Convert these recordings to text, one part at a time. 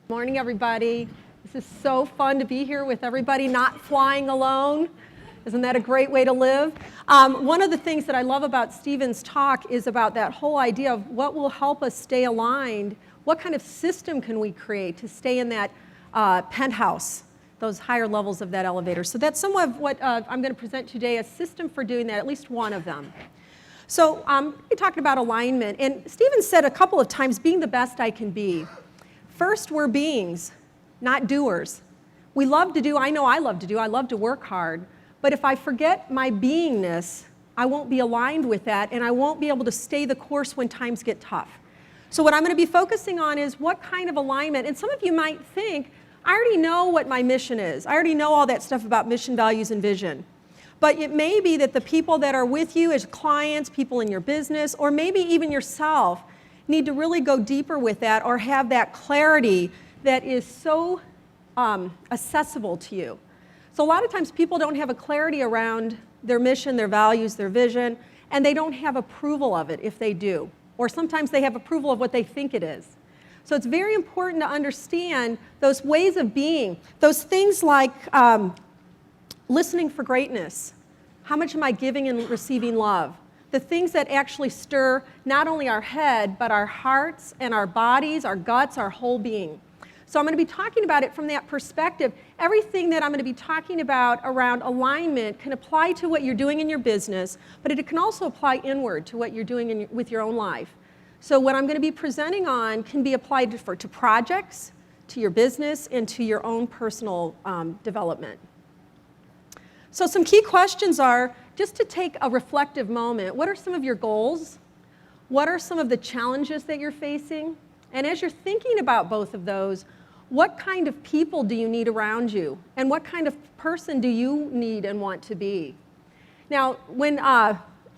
Morning, everybody. This is so fun to be here with everybody, not flying alone. Isn't that a great way to live? One of the things that I love about Stephen's talk is about that whole idea of what will help us stay aligned. What kind of system can we create to stay in that penthouse, those higher levels of that elevator? So that's somewhat of what I'm going to present today, a system for doing that, at least one of them. So we're talking about alignment. And Stephen said a couple of times, being the best I can be. First, we're beings, not doers. We love to do, I know I love to work hard, but if I forget my beingness, I won't be aligned with that, and I won't be able to stay the course when times get tough. So what I'm going to be focusing on is what kind of alignment, and some of you might think, I already know what my mission is. I already know all that stuff about mission, values, and vision. But it may be that the people that are with you as clients, people in your business, or maybe even yourself, need to really go deeper with that or have that clarity that is so accessible to you. So a lot of times people don't have a clarity around their mission, their values, their vision, and they don't have approval of it if they do. Or sometimes they have approval of what they think it is. So it's very important to understand those ways of being, those things like listening for greatness. How much am I giving and receiving love? The things that actually stir not only our head, but our hearts and our bodies, our guts, our whole being. So I'm going to be talking about it from that perspective. Everything that I'm going to be talking about around alignment can apply to what you're doing in your business, but it can also apply inward to what you're doing with your own life. So what I'm going to be presenting on can be applied to projects, to your business, and to your own personal development. So some key questions are, just to take a reflective moment, what are some of your goals? What are some of the challenges that you're facing? And as you're thinking about both of those, what kind of people do you need around you? And what kind of person do you need and want to be? Now, when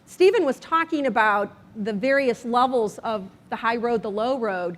Stephen was talking about the various levels of the high road, the low road,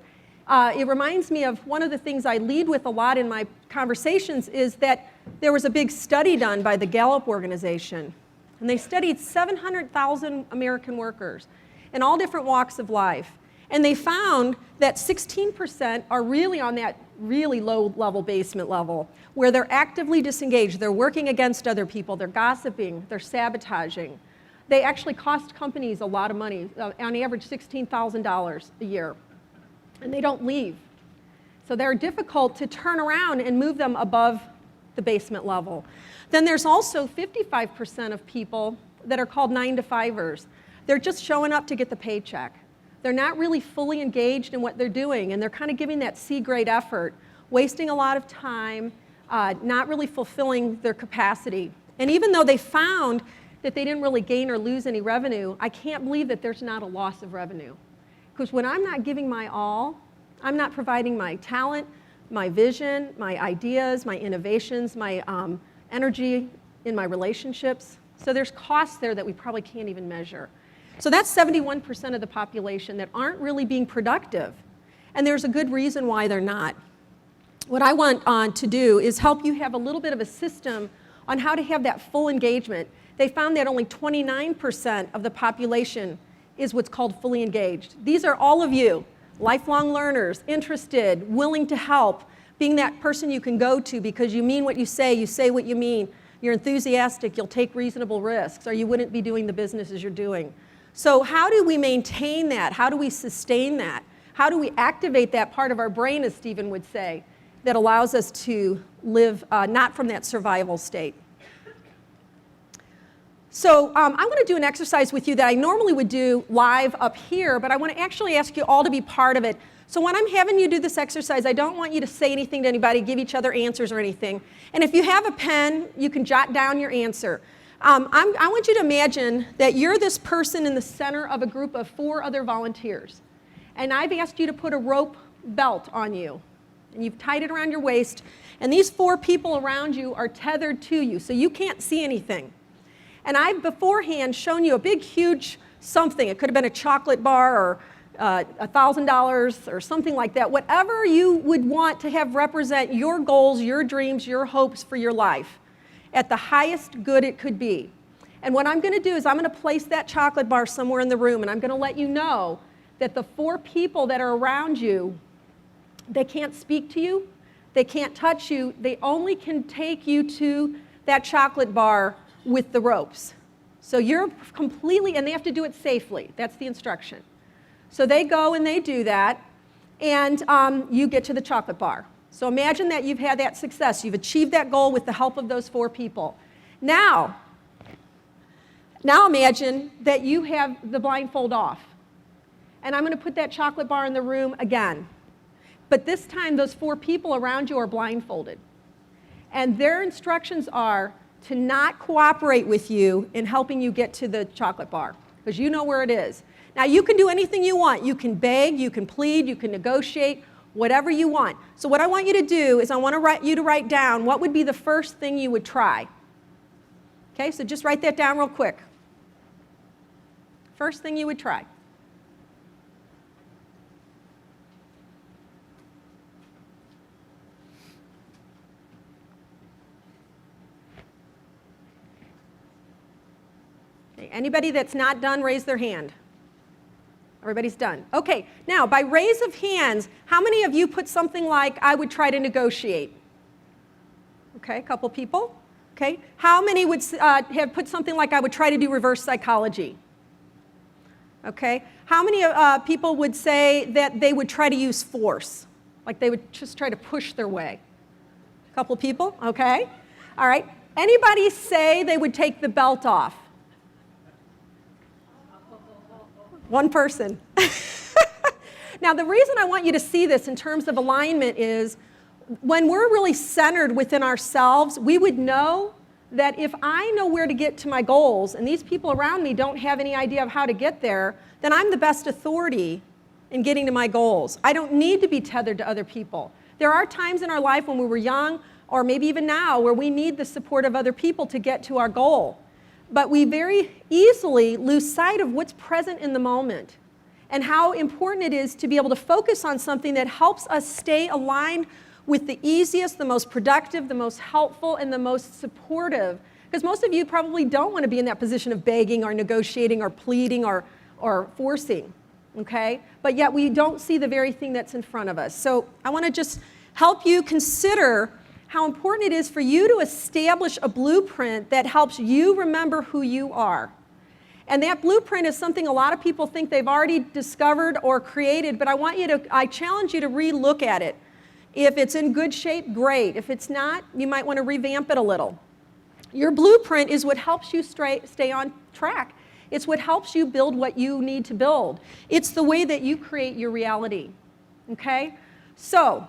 it reminds me of one of the things I lead with a lot in my conversations is that there was a big study done by the Gallup organization. And they studied 700,000 American workers in all different walks of life. And they found that 16% are really on that really low level, basement level, where they're actively disengaged. They're working against other people. They're gossiping. They're sabotaging. They actually cost companies a lot of money, on average $16,000 a year. And they don't leave. So they're difficult to turn around and move them above the basement level. Then there's also 55% of people that are called 9-to-5ers. They're just showing up to get the paycheck. They're not really fully engaged in what they're doing, and they're kind of giving that C-grade effort, wasting a lot of time, not really fulfilling their capacity. And even though they found that they didn't really gain or lose any revenue, I can't believe that there's not a loss of revenue. Because when I'm not giving my all, I'm not providing my talent, my vision, my ideas, my innovations, my energy in my relationships. So there's costs there that we probably can't even measure. So that's 71% of the population that aren't really being productive. And there's a good reason why they're not. What I want to do is help you have a little bit of a system on how to have that full engagement. They found that only 29% of the population is what's called fully engaged. These are all of you, lifelong learners, interested, willing to help, being that person you can go to because you mean what you say what you mean, you're enthusiastic, you'll take reasonable risks, or you wouldn't be doing the businesses you're doing. So how do we maintain that? How do we sustain that? How do we activate that part of our brain, as Stephen would say, that allows us to live not from that survival state? So I want to do an exercise with you that I normally would do live up here, but I want to actually ask you all to be part of it. So when I'm having you do this exercise, I don't want you to say anything to anybody, give each other answers or anything. And if you have a pen, you can jot down your answer. I want you to imagine that you're this person in the center of a group of 4 other volunteers. And I've asked you to put a rope belt on you. And you've tied it around your waist. And these 4 people around you are tethered to you, so you can't see anything. And I've beforehand shown you a big, huge something. It could have been a chocolate bar or $1,000 or something like that. Whatever you would want to have represent your goals, your dreams, your hopes for your life at the highest good it could be. And what I'm going to do is I'm going to place that chocolate bar somewhere in the room, and I'm going to let you know that the 4 people that are around you They can't speak to you. They can't touch you. They only can take you to that chocolate bar with the ropes. So you're completely, and they have to do it safely. That's the instruction. So they go and they do that, and you get to the chocolate bar. So imagine that you've had that success. You've achieved that goal with the help of those 4 people. Now imagine that you have the blindfold off. And I'm going to put that chocolate bar in the room again. But this time, those 4 people around you are blindfolded. And their instructions are to not cooperate with you in helping you get to the chocolate bar, because you know where it is. Now, you can do anything you want. You can beg, you can plead, you can negotiate, whatever you want. So what I want you to do is I want you to write down what would be the first thing you would try. Okay, so just write that down real quick. First thing you would try. Okay, anybody that's not done, raise their hand. Everybody's done. Okay, now by raise of hands, how many of you put something like, I would try to negotiate? Okay, a couple people. Okay, how many would have put something like, I would try to do reverse psychology? Okay, how many people would say that they would try to use force? Like they would just try to push their way? A couple people, okay. All right, anybody say they would take the belt off? One person. Now, the reason I want you to see this in terms of alignment is when we're really centered within ourselves, we would know that if I know where to get to my goals and these people around me don't have any idea of how to get there, then I'm the best authority in getting to my goals. I don't need to be tethered to other people. There are times in our life when we were young, or maybe even now, where we need the support of other people to get to our goal. But we very easily lose sight of what's present in the moment and how important it is to be able to focus on something that helps us stay aligned with the easiest, the most productive, the most helpful, and the most supportive. Because most of you probably don't want to be in that position of begging or negotiating or pleading or forcing, okay? But yet we don't see the very thing that's in front of us. So I want to just help you consider how important it is for you to establish a blueprint that helps you remember who you are. And that blueprint is something a lot of people think they've already discovered or created, but I challenge you to re-look at it. If it's in good shape, great. If it's not, you might want to revamp it a little. Your blueprint is what helps you stay on track. It's what helps you build what you need to build. It's the way that you create your reality, okay? So,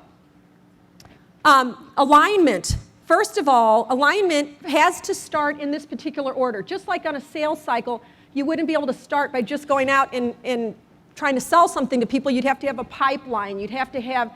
alignment. First of all, alignment has to start in this particular order. Just like on a sales cycle, you wouldn't be able to start by just going out and trying to sell something to people. You'd have to have a pipeline. You'd have to have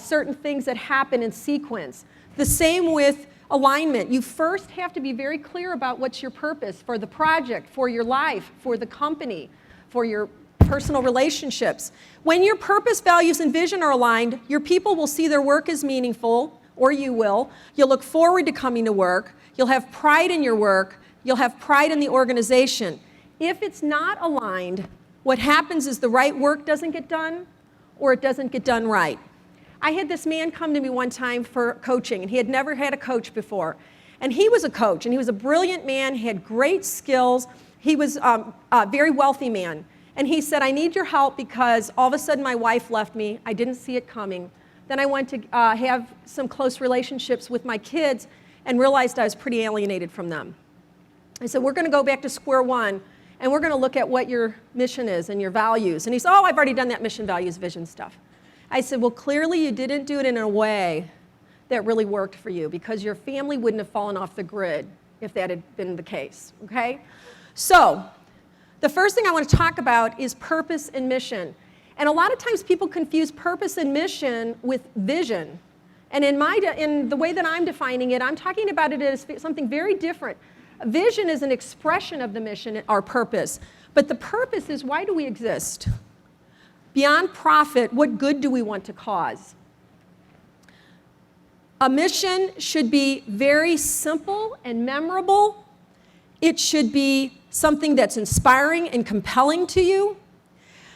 certain things that happen in sequence. The same with alignment. You first have to be very clear about what's your purpose for the project, for your life, for the company, for your personal relationships. When your purpose, values, and vision are aligned, your people will see their work as meaningful, or you will. You'll look forward to coming to work. You'll have pride in your work. You'll have pride in the organization. If it's not aligned, what happens is the right work doesn't get done, or it doesn't get done right. I had this man come to me one time for coaching, and he had never had a coach before. And he was a coach, and he was a brilliant man. He had great skills. He was a very wealthy man. And he said, I need your help because all of a sudden my wife left me. I didn't see it coming. Then I went to have some close relationships with my kids and realized I was pretty alienated from them. I said, we're going to go back to square one, and we're going to look at what your mission is and your values. And he said, oh, I've already done that mission, values, vision stuff. I said, well, clearly you didn't do it in a way that really worked for you because your family wouldn't have fallen off the grid if that had been the case, okay? So, the first thing I want to talk about is purpose and mission. And a lot of times people confuse purpose and mission with vision. And in the way that I'm defining it, I'm talking about it as something very different. Vision is an expression of the mission, our purpose. But the purpose is, why do we exist? Beyond profit, what good do we want to cause? A mission should be very simple and memorable. It should be something that's inspiring and compelling to you.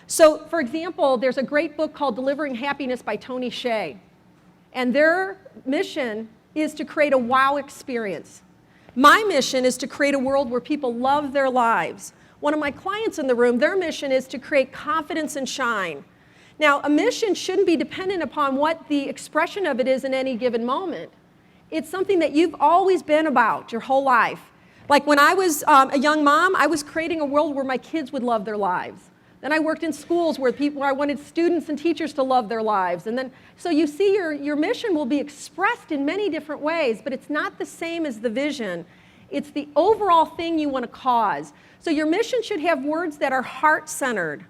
So, for example, there's a great book called Delivering Happiness by Tony Hsieh. And their mission is to create a wow experience. My mission is to create a world where people love their lives. One of my clients in the room, their mission is to create confidence and shine. Now, a mission shouldn't be dependent upon what the expression of it is in any given moment. It's something that you've always been about your whole life. Like when I was a young mom, I was creating a world where my kids would love their lives. Then I worked in schools where I wanted students and teachers to love their lives. And then, so you see your mission will be expressed in many different ways, but it's not the same as the vision. It's the overall thing you want to cause. So your mission should have words that are heart-centered.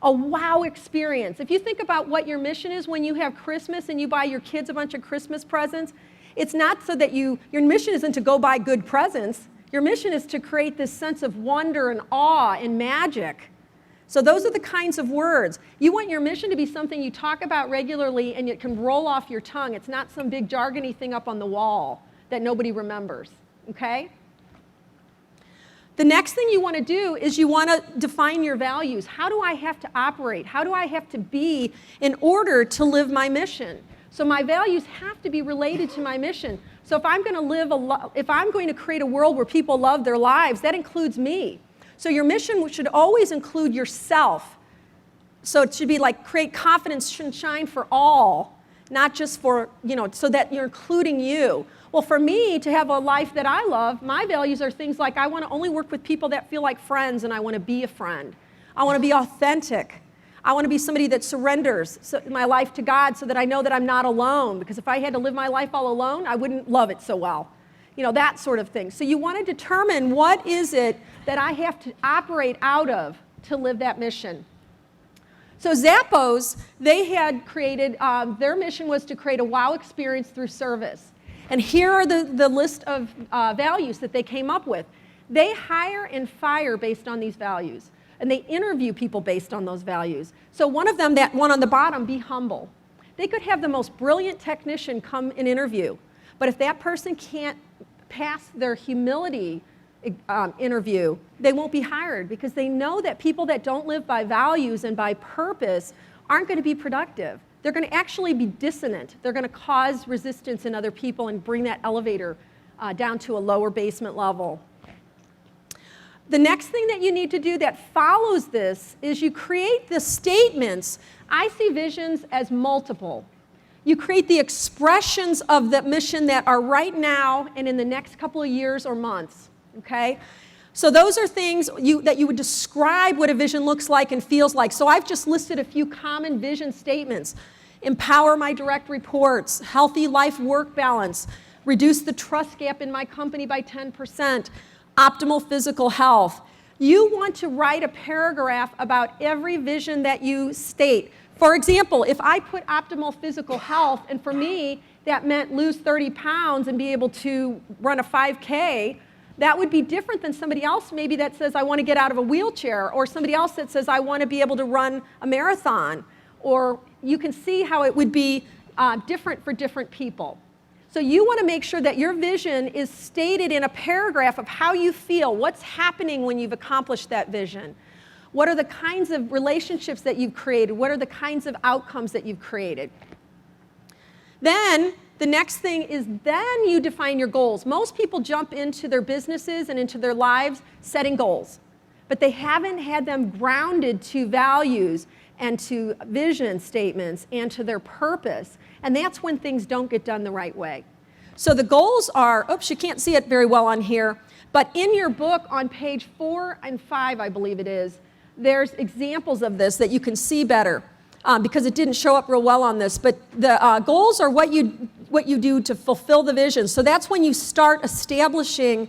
A wow experience. If you think about what your mission is when you have Christmas and you buy your kids a bunch of Christmas presents, it's not so that your mission isn't to go buy good presents. Your mission is to create this sense of wonder and awe and magic. So those are the kinds of words. You want your mission to be something you talk about regularly and it can roll off your tongue. It's not some big jargony thing up on the wall that nobody remembers, okay? The next thing you want to do is you want to define your values. How do I have to operate? How do I have to be in order to live my mission? So my values have to be related to my mission. So if I'm going to create a world where people love their lives, that includes me. So your mission should always include yourself. So it should be like create confidence and shine for all, not just for, so that you're including you. Well, for me to have a life that I love, my values are things like I want to only work with people that feel like friends and I want to be a friend. I want to be authentic. I want to be somebody that surrenders my life to God so that I know that I'm not alone. Because if I had to live my life all alone, I wouldn't love it so well. That sort of thing. So you want to determine what is it that I have to operate out of to live that mission. So Zappos, they had created, their mission was to create a wow experience through service. And here are the list of values that they came up with. They hire and fire based on these values. And they interview people based on those values. So one of them, that one on the bottom, be humble. They could have the most brilliant technician come and interview. But if that person can't pass their humility interview, they won't be hired because they know that people that don't live by values and by purpose aren't going to be productive. They're going to actually be dissonant. They're going to cause resistance in other people and bring that elevator down to a lower basement level. The next thing that you need to do that follows this is you create the statements. I see visions as multiple. You create the expressions of that mission that are right now and in the next couple of years or months, okay? So those are things that you would describe what a vision looks like and feels like. So I've just listed a few common vision statements. Empower my direct reports, healthy life-work balance, reduce the trust gap in my company by 10%, optimal physical health. You want to write a paragraph about every vision that you state. For example, if I put optimal physical health, and for me, that meant lose 30 pounds and be able to run a 5K, that would be different than somebody else maybe that says, I want to get out of a wheelchair, or somebody else that says, I want to be able to run a marathon. Or you can see how it would be different for different people. So you want to make sure that your vision is stated in a paragraph of how you feel, what's happening when you've accomplished that vision. What are the kinds of relationships that you've created? What are the kinds of outcomes that you've created? Then the next thing is then you define your goals. Most people jump into their businesses and into their lives setting goals, but they haven't had them grounded to values and to vision statements and to their purpose. And that's when things don't get done the right way. So the goals are, oops, you can't see it very well on here, but in your book on page 4 and 5, I believe it is, there's examples of this that you can see better because it didn't show up real well on this. But the goals are what you do to fulfill the vision. So that's when you start establishing.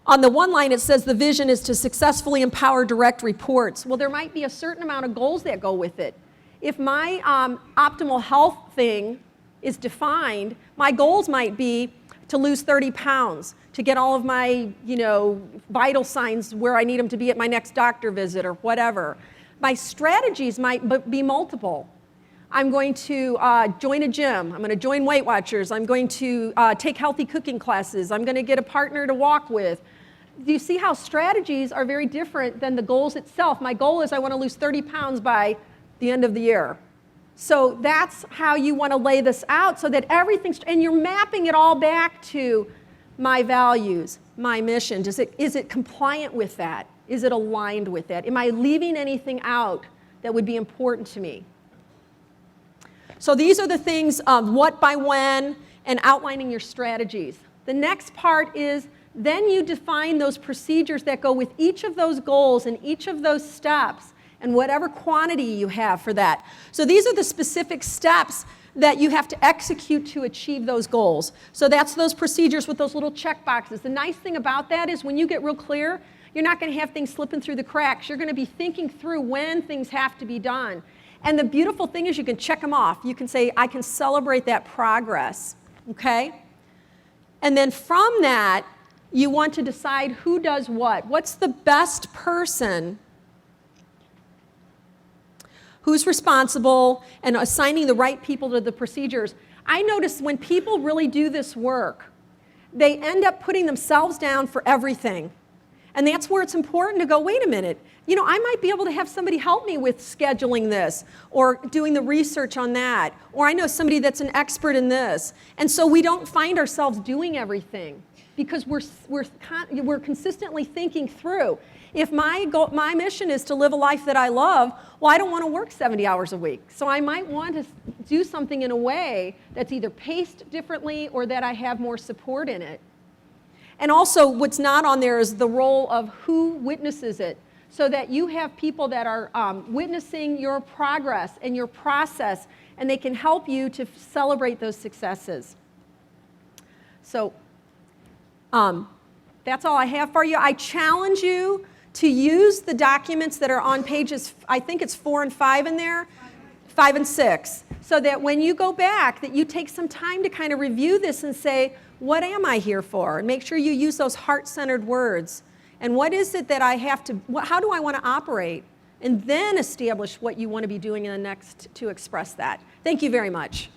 On the one line, it says the vision is to successfully empower direct reports. Well, there might be a certain amount of goals that go with it. If my optimal health thing is defined, my goals might be to lose 30 pounds, to get all of my, vital signs where I need them to be at my next doctor visit or whatever. My strategies might be multiple. I'm going to join a gym. I'm going to join Weight Watchers. I'm going to take healthy cooking classes. I'm going to get a partner to walk with. do you see how strategies are very different than the goals itself? My goal is I want to lose 30 pounds by the end of the year. So that's how you want to lay this out so that everything's, and you're mapping it all back to my values, my mission. Is it compliant with that? Is it aligned with that? Am I leaving anything out that would be important to me? So these are the things of what by when and outlining your strategies. The next part is then you define those procedures that go with each of those goals and each of those steps and whatever quantity you have for that. So these are the specific steps that you have to execute to achieve those goals. So that's those procedures with those little check boxes. The nice thing about that is when you get real clear, you're not going to have things slipping through the cracks. You're going to be thinking through when things have to be done. And the beautiful thing is you can check them off. You can say, I can celebrate that progress, okay? And then from that, you want to decide who does what. What's the best person who's responsible and assigning the right people to the procedures. I notice when people really do this work, they end up putting themselves down for everything. And that's where it's important to go, wait a minute, you know, I might be able to have somebody help me with scheduling this or doing the research on that, or I know somebody that's an expert in this. And so we don't find ourselves doing everything because we're consistently thinking through. If my mission is to live a life that I love, well, I don't want to work 70 hours a week. So I might want to do something in a way that's either paced differently or that I have more support in it. And also what's not on there is the role of who witnesses it, so that you have people that are witnessing your progress and your process, and they can help you to celebrate those successes. So that's all I have for you. I challenge you to use the documents that are on pages, I think it's 4 and 5 in there, 5 and 6, so that when you go back, that you take some time to kind of review this and say, what am I here for? And make sure you use those heart-centered words. And what is it that I have to, how do I want to operate? And then establish what you want to be doing in the next to express that. Thank you very much.